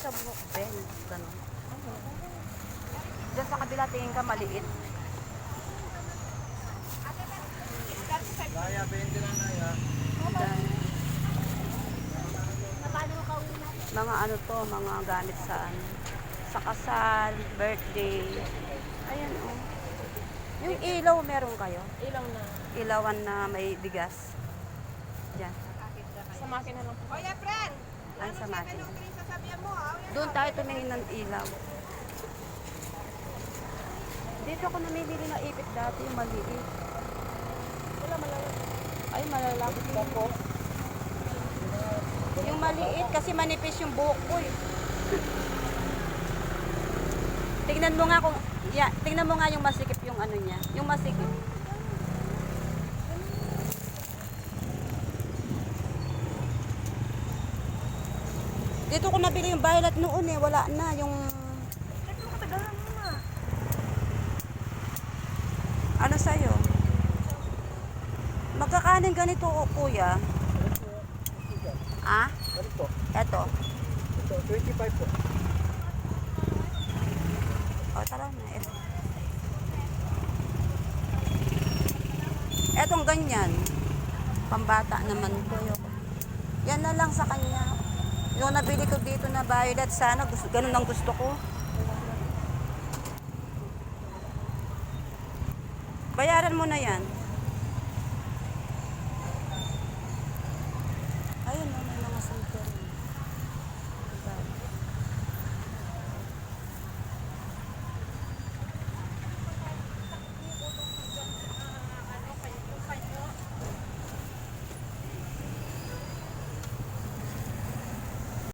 sa buhok, Ben. Ganun. Diyan sa kabila, tingin ka maliit. Naya, 20 lang Naya. Diyan. Mga ano to, mga gamit sa ano. Sa kasal, birthday. Ayan oh. Yung ilaw meron kayo? Ilaw na. Ilawan na may bigas. Diyan. Sa makina lang po. Oye, friend! Ay, sa makina. Sasabihan mo, ha? Doon tayo tumingin ng ilaw. Dito ako namimili ng ipit dati, yung maliit. Wala malalaki. Ay, malalaki po. Yung maliit kasi manipis yung buhok ko eh. Tingnan mo nga kung, tingnan mo nga yung masikip yung ano niya. Yung masikip. Dito ko nabili yung violet noon eh, wala na yung ano sa'yo? Magkakanin ganito o kuya? Ah? Ganito. Eto. Ito, 25 po. O tara na. Eto. Etong ganyan. Pambata naman to. Yan na lang sa kanya. Yung nabili ko dito na violet, sana ganun ang gusto ko. Bayaran mo na yan.